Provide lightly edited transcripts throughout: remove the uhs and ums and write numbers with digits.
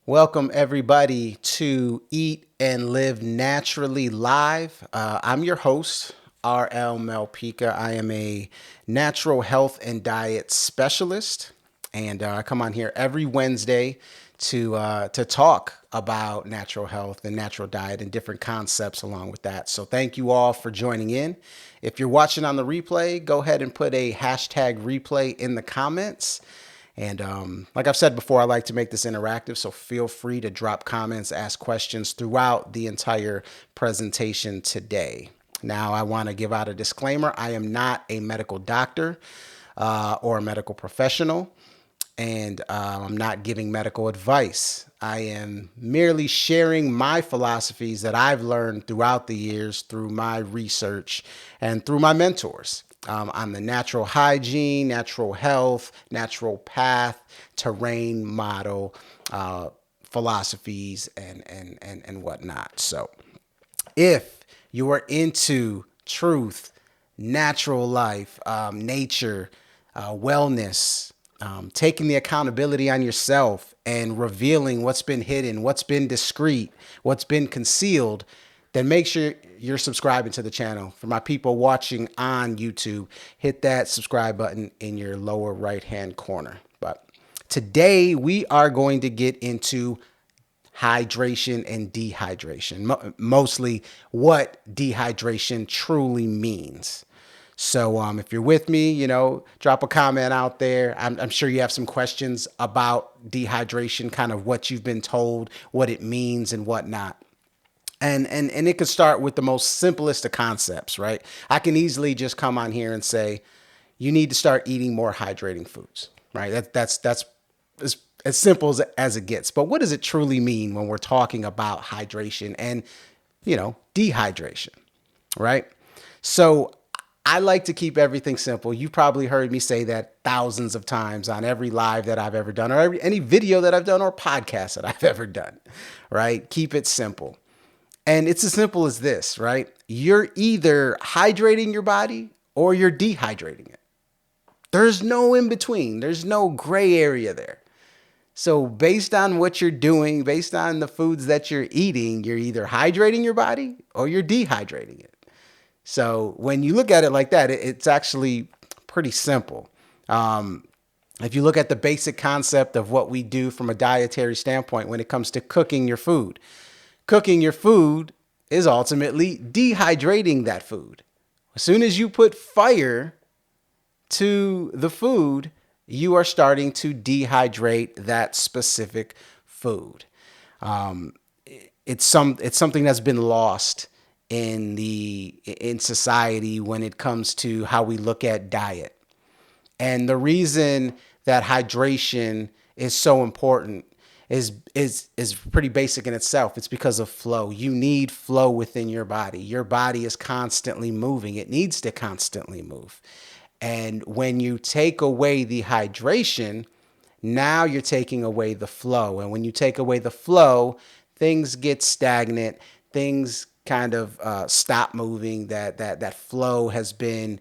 Welcome, everybody, to Eat and Live Naturally Live. I'm your host, R.L. Malpica. I am a natural health and diet specialist, and I come on here every Wednesday to talk about natural health and natural diet and different concepts along with that. So thank you all for joining in. If you're watching on the replay, go ahead and put a hashtag replay in the comments. And like I've said before, I like to make this interactive, so feel free to drop comments, ask questions throughout the entire presentation today. Now, I want to give out a disclaimer. I am not a medical doctor or a medical professional, and I'm not giving medical advice. I am merely sharing my philosophies that I've learned throughout the years through my research and through my mentors on the natural hygiene, natural health, natural path, terrain model, philosophies, and whatnot. So if you are into truth, natural life, nature, wellness, taking the accountability on yourself and revealing what's been hidden, what's been discreet, what's been concealed, then make sure you're subscribing to the channel. For my people watching on YouTube, hit that subscribe button in your lower right-hand corner. But today we are going to get into hydration and dehydration, mostly what dehydration truly means. So if you're with me, drop a comment out there. I'm sure you have some questions about dehydration, kind of what you've been told, what it means and whatnot. And it could start with the most simplest of concepts, right? I can easily just come on here and say, you need to start eating more hydrating foods, right? That's as simple as it gets. But what does it truly mean when we're talking about hydration and, dehydration, right? So I like to keep everything simple. You've probably heard me say that thousands of times on every live that I've ever done or any video that I've done or podcast that I've ever done, right? Keep it simple. And it's as simple as this, right? You're either hydrating your body or you're dehydrating it. There's no in between. There's no gray area there. So based on what you're doing, based on the foods that you're eating, you're either hydrating your body or you're dehydrating it. So when you look at it like that, it's actually pretty simple. If you look at the basic concept of what we do from a dietary standpoint when it comes to cooking your food is ultimately dehydrating that food. As soon as you put fire to the food, you are starting to dehydrate that specific food. It's something that's been lost in society when it comes to how we look at diet. And the reason that hydration is so important is pretty basic in itself. It's because of flow. You need flow within your body. Your body is constantly moving. It needs to constantly move. And when you take away the hydration, now you're taking away the flow. And when you take away the flow, things get stagnant. Things kind of stop moving. That flow has been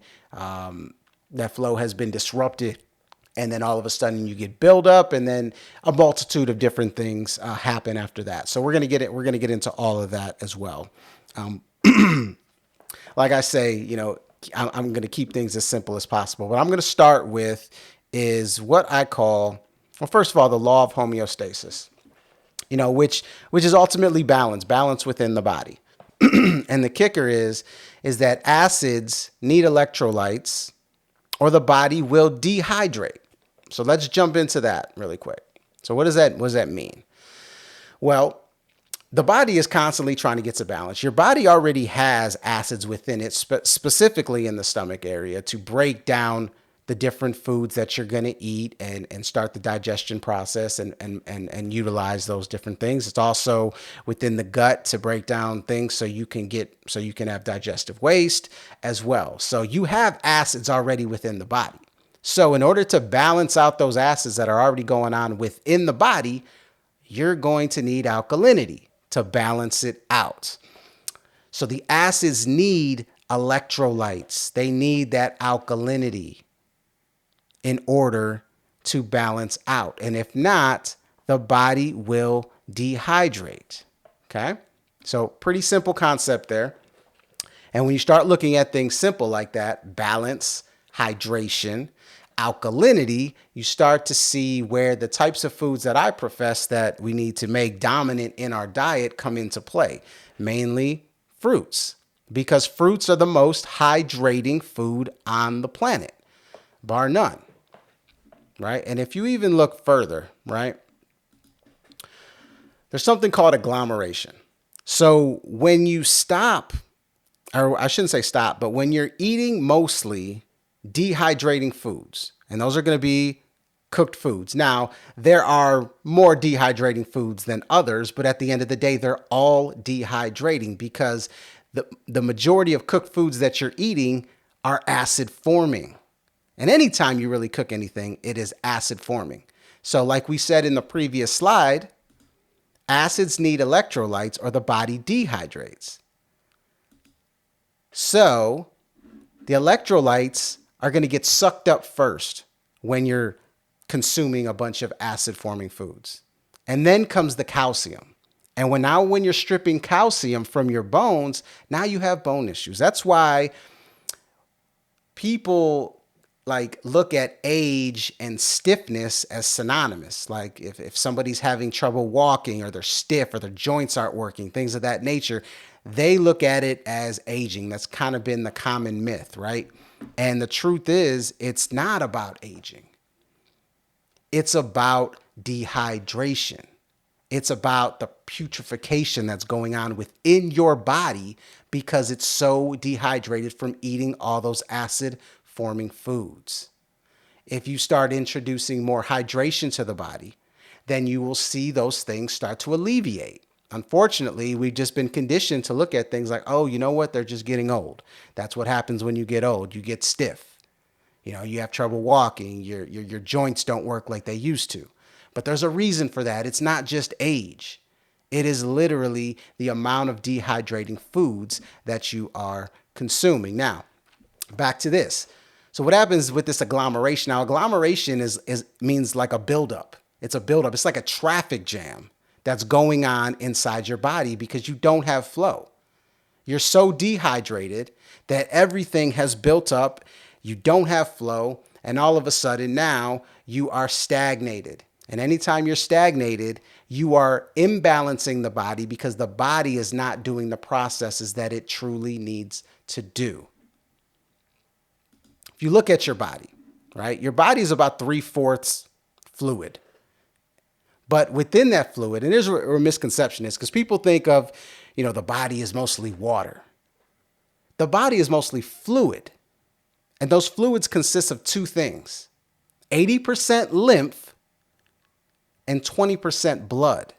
disrupted. And then all of a sudden you get buildup, and then a multitude of different things happen after that. So we're gonna get into all of that as well. Like I say, I'm gonna keep things as simple as possible. What I'm gonna start with is what I call, well, first of all, the law of homeostasis. Which is ultimately balance within the body. And the kicker is that acids need electrolytes, or the body will dehydrate. So let's jump into that really quick. So what does that mean? Well, the body is constantly trying to get to balance. Your body already has acids within it, specifically in the stomach area, to break down the different foods that you're going to eat and start the digestion process and utilize those different things. It's also within the gut to break down things so you can have digestive waste as well. So you have acids already within the body. So in order to balance out those acids that are already going on within the body, you're going to need alkalinity to balance it out. So the acids need electrolytes. They need that alkalinity in order to balance out. And if not, the body will dehydrate. Okay? So pretty simple concept there. And when you start looking at things simple like that, balance, hydration, alkalinity, you start to see where the types of foods that I profess that we need to make dominant in our diet come into play, mainly fruits, because fruits are the most hydrating food on the planet, bar none, right? And if you even look further, right, there's something called agglomeration. So when you stop, or I shouldn't say stop, but when you're eating mostly dehydrating foods, and those are going to be cooked foods. Now, there are more dehydrating foods than others, but at the end of the day, they're all dehydrating because the majority of cooked foods that you're eating are acid forming. And anytime you really cook anything, it is acid forming. So like we said in the previous slide, acids need electrolytes or the body dehydrates. So the electrolytes are going to get sucked up first when you're consuming a bunch of acid forming foods. And then comes the calcium. And when you're stripping calcium from your bones, now you have bone issues. That's why people like look at age and stiffness as synonymous. Like if somebody's having trouble walking or they're stiff or their joints aren't working, things of that nature, they look at it as aging. That's kind of been the common myth, right? And the truth is, it's not about aging. It's about dehydration. It's about the putrefaction that's going on within your body because it's so dehydrated from eating all those acid forming foods. If you start introducing more hydration to the body, then you will see those things start to alleviate. Unfortunately, we've just been conditioned to look at things like, oh, you know what? They're just getting old. That's what happens when you get old. You get stiff. You know, you have trouble walking. Your joints don't work like they used to. But there's a reason for that. It's not just age. It is literally the amount of dehydrating foods that you are consuming. Now, back to this. So what happens with this agglomeration? Now, agglomeration means like a buildup. It's a buildup. It's like a traffic jam that's going on inside your body because you don't have flow. You're so dehydrated that everything has built up. You don't have flow. And all of a sudden now you are stagnated. And anytime you're stagnated, you are imbalancing the body because the body is not doing the processes that it truly needs to do. If you look at your body, right, your body is about 3/4 fluid. But within that fluid, and here's where a misconception is, because people think of, the body is mostly water. The body is mostly fluid. And those fluids consist of two things, 80% lymph and 20% blood.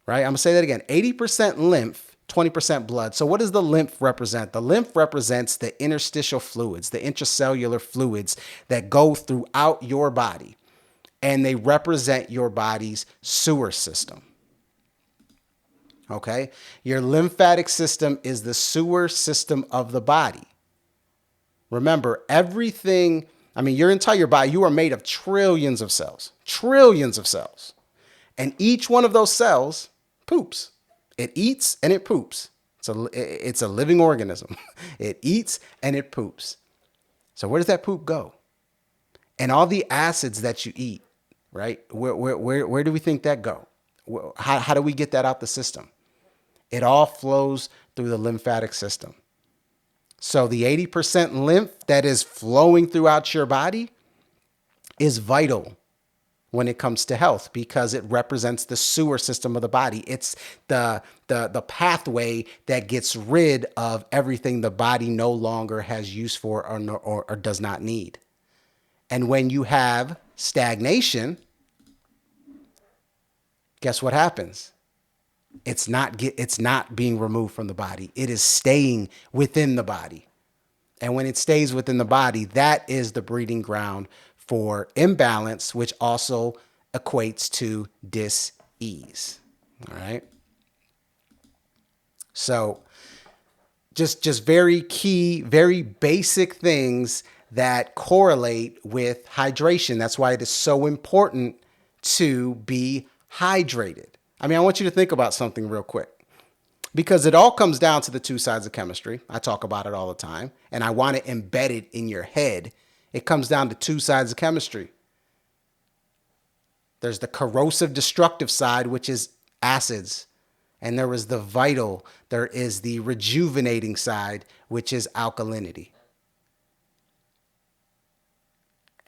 Right? I'm going to say that again, 80% lymph, 20% blood. So what does the lymph represent? The lymph represents the interstitial fluids, the intracellular fluids that go throughout your body. And they represent your body's sewer system. Okay? Your lymphatic system is the sewer system of the body. Remember, your entire body, you are made of trillions of cells. And each one of those cells poops. It eats and it poops. It's a living organism. It eats and it poops. So where does that poop go? And all the acids that you eat, right? Where do we think that go? How do we get that out the system? It all flows through the lymphatic system. So the 80% lymph that is flowing throughout your body is vital when it comes to health because it represents the sewer system of the body. It's the pathway that gets rid of everything the body no longer has use for or does not need. And when you have stagnation, guess what happens? It's not being removed from the body. It is staying within the body. And when it stays within the body, that is the breeding ground for imbalance, which also equates to dis-ease. All right. So just very key, very basic things that correlate with hydration. That's why it is so important to be hydrated. I mean, I want you to think about something real quick because it all comes down to the two sides of chemistry. I talk about it all the time, and I want to embed it in your head. It comes down to two sides of chemistry. There's the corrosive, destructive side, which is acids. And there is the vital, there is the rejuvenating side, which is alkalinity.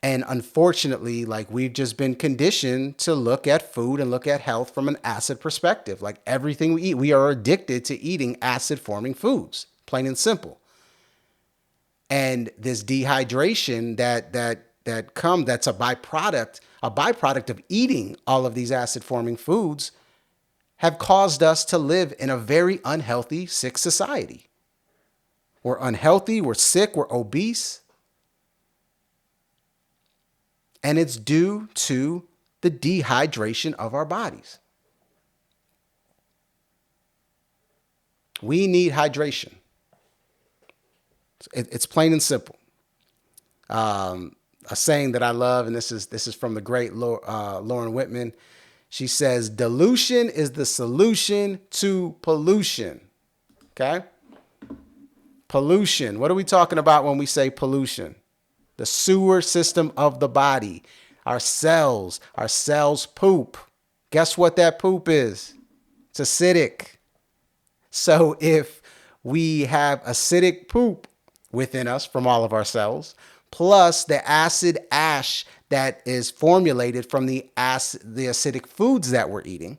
And unfortunately, like we've just been conditioned to look at food and look at health from an acid perspective. Like everything we eat, we are addicted to eating acid forming foods, plain and simple. And this dehydration that's a byproduct of eating all of these acid forming foods have caused us to live in a very unhealthy, sick society. We're unhealthy, we're sick, we're obese. And it's due to the dehydration of our bodies. We need hydration. It's plain and simple. A saying that I love, and this is from the great Lauren Whitman. She says, dilution is the solution to pollution. Okay? Pollution. What are we talking about when we say pollution? The sewer system of the body. Our cells poop. Guess what that poop is? It's acidic. So if we have acidic poop within us from all of our cells, plus the acid ash that is formulated from the acidic foods that we're eating,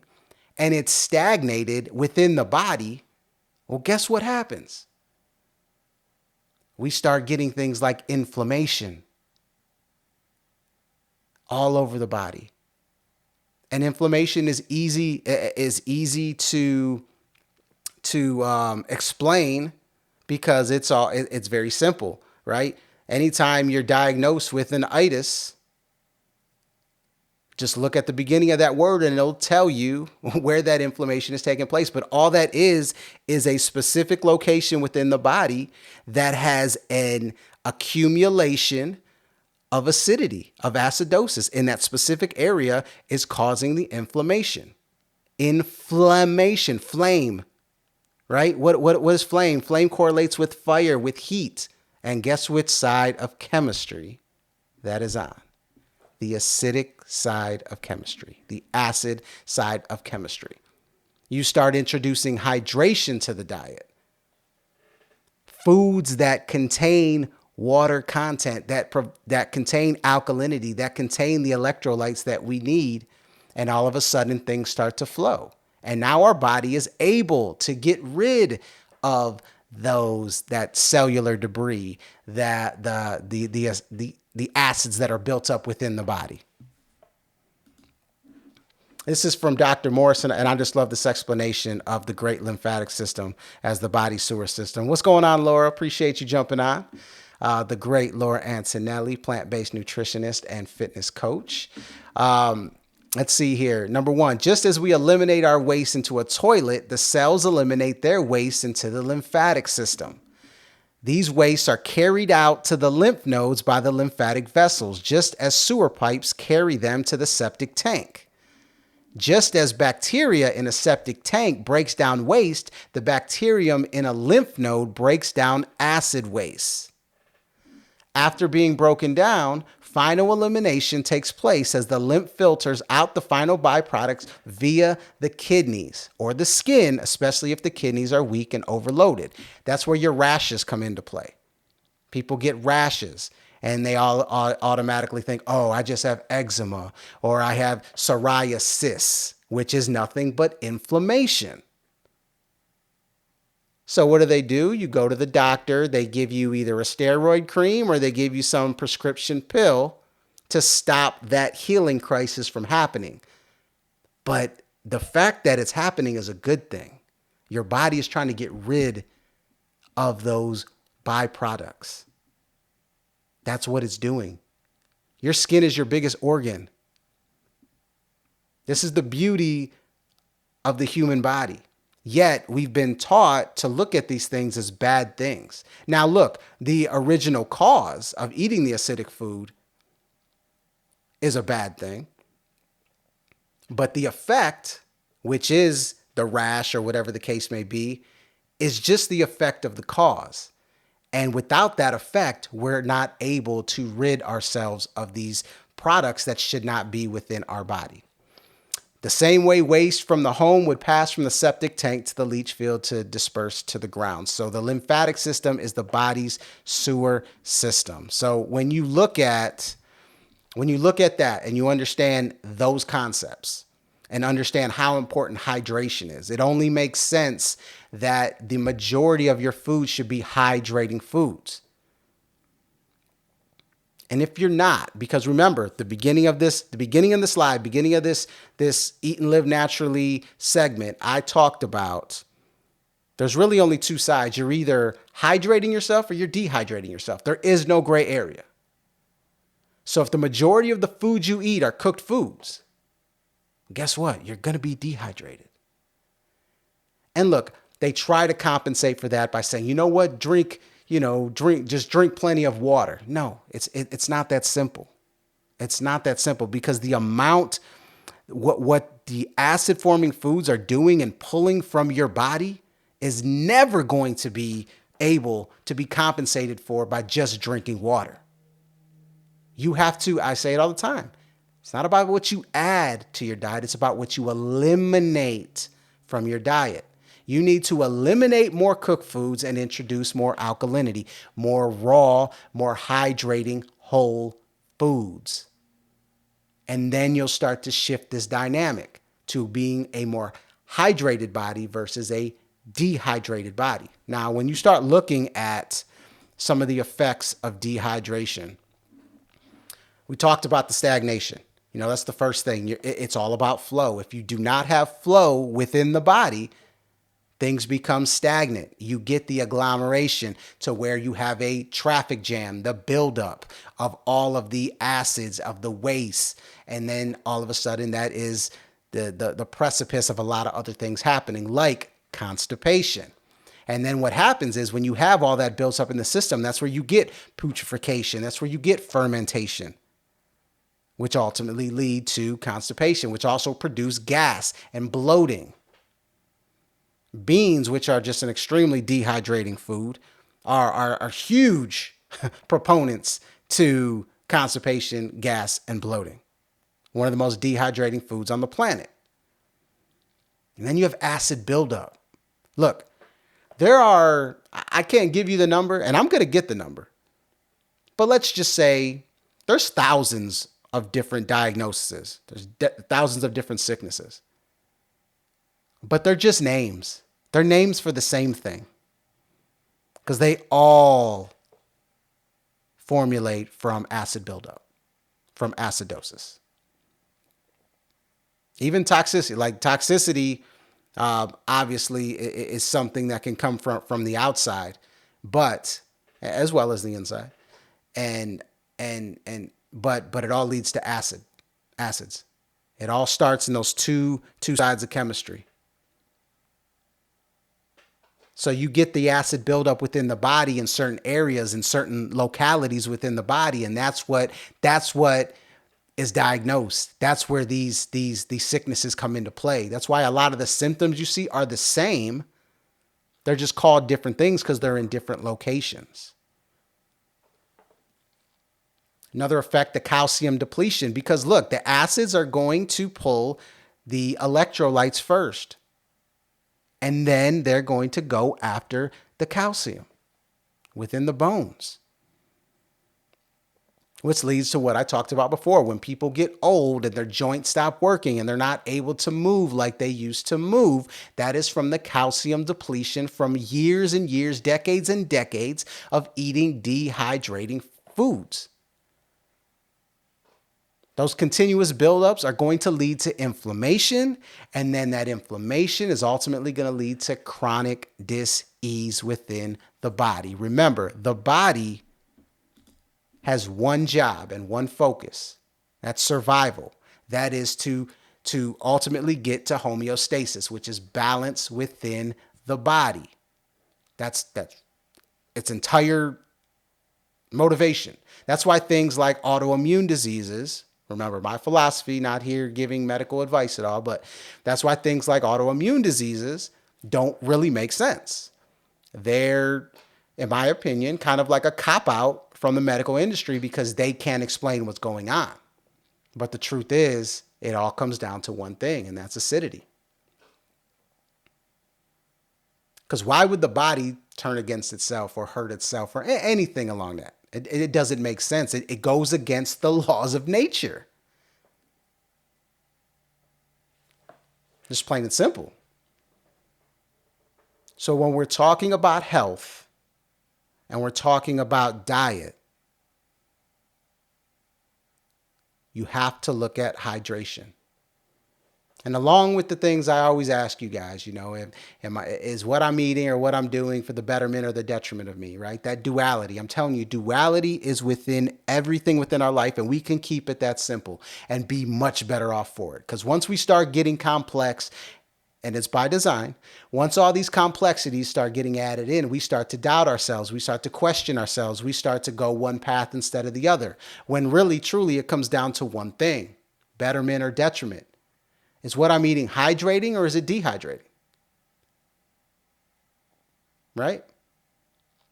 and it's stagnated within the body, well, guess what happens? We start getting things like inflammation all over the body. And inflammation is easy to explain because it's very simple, right? Anytime you're diagnosed with an itis, just look at the beginning of that word and it'll tell you where that inflammation is taking place. But all that is a specific location within the body that has an accumulation of acidity, of acidosis in that specific area is causing the inflammation. Inflammation, flame, right? What is flame? Flame correlates with fire, with heat. And guess which side of chemistry that is on? The acidic side of chemistry, the acid side of chemistry. You start introducing hydration to the diet. Foods that contain water content, that contain alkalinity, that contain the electrolytes that we need, and all of a sudden things start to flow. And now our body is able to get rid of that cellular debris, that the acids that are built up within the body. This is from Dr. Morrison, and I just love this explanation of the great lymphatic system as the body sewer system. What's going on, Laura? Appreciate you jumping on. The great Laura Antonelli, plant-based nutritionist and fitness coach. Let's see here. Number one, just as we eliminate our waste into a toilet, the cells eliminate their waste into the lymphatic system. These wastes are carried out to the lymph nodes by the lymphatic vessels, just as sewer pipes carry them to the septic tank. Just as bacteria in a septic tank breaks down waste, the bacterium in a lymph node breaks down acid waste. After being broken down, final elimination takes place as the lymph filters out the final byproducts via the kidneys or the skin, especially if the kidneys are weak and overloaded. That's where your rashes come into play. People get rashes and they all automatically think, oh, I just have eczema or I have psoriasis, which is nothing but inflammation. So what do? You go to the doctor, they give you either a steroid cream or they give you some prescription pill to stop that healing crisis from happening. But the fact that it's happening is a good thing. Your body is trying to get rid of those byproducts. That's what it's doing. Your skin is your biggest organ. This is the beauty of the human body. Yet we've been taught to look at these things as bad things. Now look, the original cause of eating the acidic food is a bad thing. But the effect, which is the rash or whatever the case may be, is just the effect of the cause. And without that effect, we're not able to rid ourselves of these products that should not be within our body. The same way waste from the home would pass from the septic tank to the leach field to disperse to the ground. So the lymphatic system is the body's sewer system. So when you look at that and you understand those concepts and understand how important hydration is, it only makes sense that the majority of your food should be hydrating foods. And if you're not, because remember, the beginning of the slide, beginning of this Eat and Live Naturally segment, I talked about there's really only two sides. You're either hydrating yourself or you're dehydrating yourself. There is no gray area. So if the majority of the foods you eat are cooked foods, guess what? You're going to be dehydrated. And look, they try to compensate for that by saying, you know what, drink plenty of water. No, it's not that simple. It's not that simple because the amount, what the acid forming foods are doing and pulling from your body is never going to be able to be compensated for by just drinking water. You have to, I say it all the time, it's not about what you add to your diet, it's about what you eliminate from your diet. You need to eliminate more cooked foods and introduce more alkalinity, more raw, more hydrating whole foods. And then you'll start to shift this dynamic to being a more hydrated body versus a dehydrated body. Now, when you start looking at some of the effects of dehydration, we talked about the stagnation. That's the first thing. It's all about flow. If you do not have flow within the body, things become stagnant. You get the agglomeration to where you have a traffic jam, the buildup of all of the acids of the waste. And then all of a sudden that is the precipice of a lot of other things happening, like constipation. And then what happens is when you have all that built up in the system, that's where you get putrefaction. That's where you get fermentation, which ultimately lead to constipation, which also produce gas and bloating. Beans, which are just an extremely dehydrating food, are huge proponents to constipation, gas, and bloating. One of the most dehydrating foods on the planet. And then you have acid buildup. Look, I can't give you the number, and I'm going to get the number. But let's just say there's thousands of different diagnoses. There's thousands of different sicknesses. But they're just names. They're names for the same thing. Because they all formulate from acid buildup, from acidosis. Even toxicity, obviously is something that can come from the outside, but as well as the inside. But it all leads to acids. It all starts in those two sides of chemistry. So you get the acid buildup within the body in certain areas, in certain localities within the body, and that's what is diagnosed. That's where these sicknesses come into play. That's why a lot of the symptoms you see are the same. They're just called different things because they're in different locations. Another effect, the calcium depletion, because look, the acids are going to pull the electrolytes first. And then they're going to go after the calcium within the bones. Which leads to what I talked about before. When people get old and their joints stop working and they're not able to move like they used to move, that is from the calcium depletion from years and years, decades and decades of eating dehydrating foods. Those continuous buildups are going to lead to inflammation, and then that inflammation is ultimately going to lead to chronic dis-ease within the body. Remember, the body has one job and one focus. That's survival. That is to ultimately get to homeostasis, which is balance within the body. That's its entire motivation. That's why things like autoimmune diseases Remember, my philosophy, not here giving medical advice at all, but that's why things like autoimmune diseases don't really make sense. They're, in my opinion, kind of like a cop out from the medical industry because they can't explain what's going on. But the truth is, it all comes down to one thing, and that's acidity. Because why would the body turn against itself or hurt itself or anything along that? It doesn't make sense. It goes against the laws of nature. Just plain and simple. So when we're talking about health and we're talking about diet, you have to look at hydration. And along with the things I always ask you guys, is what I'm eating or what I'm doing for the betterment or the detriment of me, right? That duality. I'm telling you, duality is within everything within our life, and we can keep it that simple and be much better off for it. Because once we start getting complex, and it's by design, once all these complexities start getting added in, we start to doubt ourselves. We start to question ourselves. We start to go one path instead of the other. When really, truly, it comes down to one thing: betterment or detriment. Is what I'm eating hydrating or is it dehydrating? Right?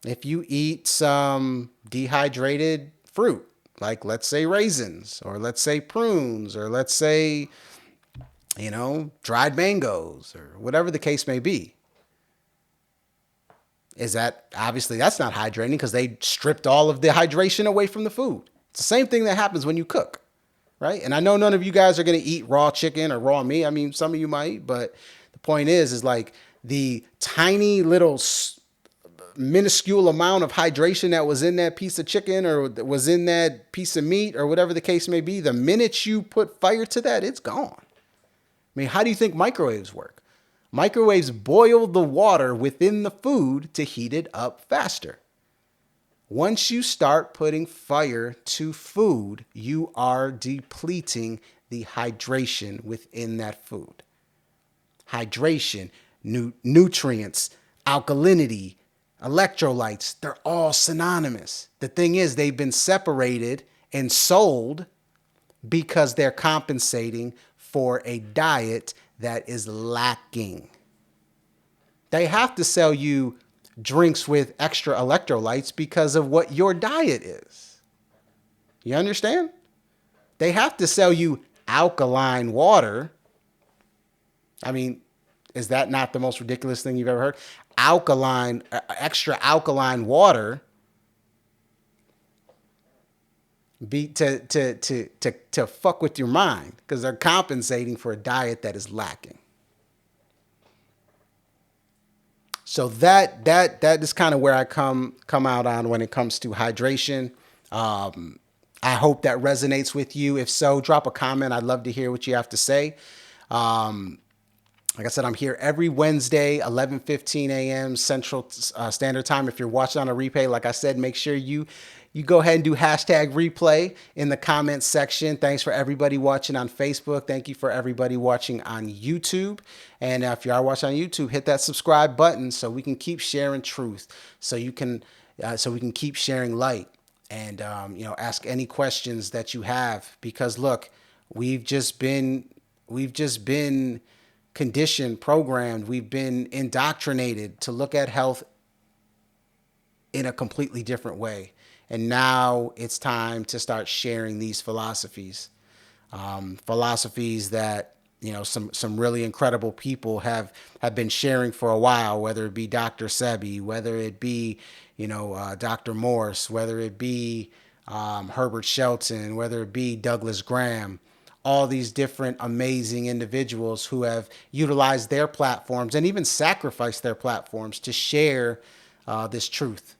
If you eat some dehydrated fruit, like let's say raisins, or let's say prunes, or let's say, dried mangoes, or whatever the case may be, is that obviously that's not hydrating because they stripped all of the hydration away from the food. It's the same thing that happens when you cook. Right? And I know none of you guys are going to eat raw chicken or raw meat. I mean, some of you might, but the point is like the tiny little minuscule amount of hydration that was in that piece of chicken or was in that piece of meat or whatever the case may be, the minute you put fire to that, it's gone. I mean, how do you think microwaves work? Microwaves boil the water within the food to heat it up faster. Once you start putting fire to food, you are depleting the hydration within that food. Hydration, nutrients, alkalinity, electrolytes, they're all synonymous. The thing is, they've been separated and sold because they're compensating for a diet that is lacking. They have to sell you drinks with extra electrolytes because of what your diet is. You understand? They have to sell you alkaline water. I mean, is that not the most ridiculous thing you've ever heard? Extra alkaline water to fuck with your mind because they're compensating for a diet that is lacking. So that is kind of where I come out on when it comes to hydration. I hope that resonates with you. If so, drop a comment. I'd love to hear what you have to say. Like I said, I'm here every Wednesday, 11:15 a.m. Central Standard Time. If you're watching on a replay, like I said, make sure you go ahead and do hashtag replay in the comments section. Thanks for everybody watching on Facebook. Thank you for everybody watching on YouTube. And if you are watching on YouTube, hit that subscribe button so we can keep sharing truth. So we can keep sharing light. And ask any questions that you have. Because look, we've just been conditioned, programmed, we've been indoctrinated to look at health in a completely different way. And now it's time to start sharing these philosophies, philosophies that, some really incredible people have been sharing for a while, whether it be Dr. Sebi, whether it be, Dr. Morse, whether it be Herbert Shelton, whether it be Douglas Graham, all these different amazing individuals who have utilized their platforms and even sacrificed their platforms to share this truth,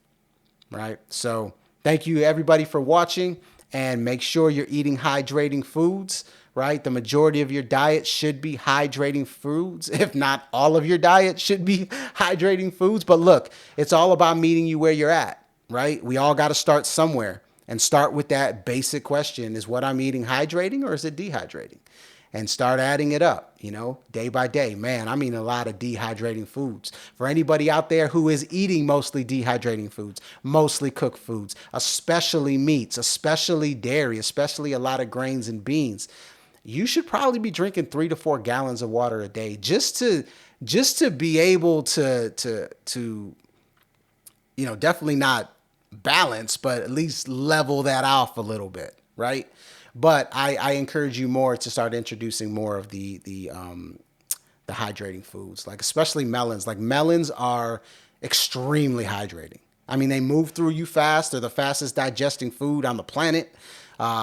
right? So thank you everybody for watching, and make sure you're eating hydrating foods, right? The majority of your diet should be hydrating foods. If not, all of your diet should be hydrating foods. But look, it's all about meeting you where you're at, right? We all got to start somewhere. And start with that basic question: is what I'm eating hydrating or is it dehydrating? and start adding it up, day by day. Man, I'm eating a lot of dehydrating foods. For anybody out there who is eating mostly dehydrating foods, mostly cooked foods, especially meats, especially dairy, especially a lot of grains and beans, you should probably be drinking 3 to 4 gallons of water a day just to be able to definitely not balance, but at least level that off a little bit, right? But I encourage you more to start introducing more of the hydrating foods, like especially melons. Like melons are extremely hydrating. I mean, they move through you fast. They're the fastest digesting food on the planet,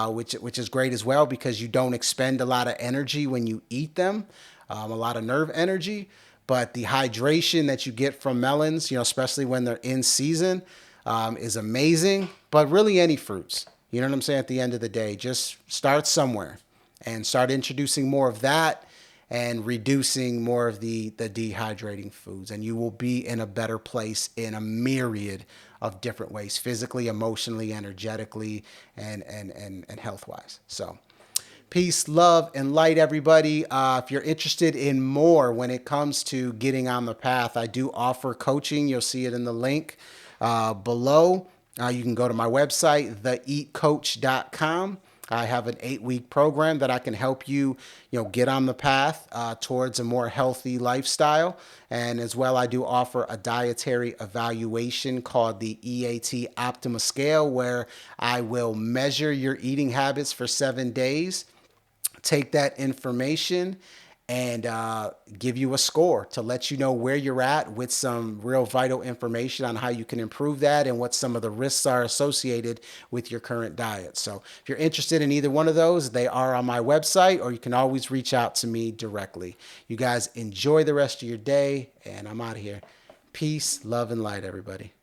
which is great as well because you don't expend a lot of energy when you eat them, a lot of nerve energy. But the hydration that you get from melons, especially when they're in season, is amazing. But really, any fruits, you know what I'm saying? At the end of the day, just start somewhere and start introducing more of that and reducing more of the dehydrating foods. And you will be in a better place in a myriad of different ways, physically, emotionally, energetically, and health wise. So peace, love, and light, everybody. If you're interested in more when it comes to getting on the path, I do offer coaching. You'll see it in the link below. You can go to my website, theeatcoach.com. I have an 8-week program that I can help you, get on the path towards a more healthy lifestyle. And as well, I do offer a dietary evaluation called the E.A.T Optima Scale, where I will measure your eating habits for 7 days, take that information and give you a score to let you know where you're at with some real vital information on how you can improve that and what some of the risks are associated with your current diet. So if you're interested in either one of those, they are on my website, or you can always reach out to me directly. You guys enjoy the rest of your day, and I'm out of here. Peace, love, and light, everybody.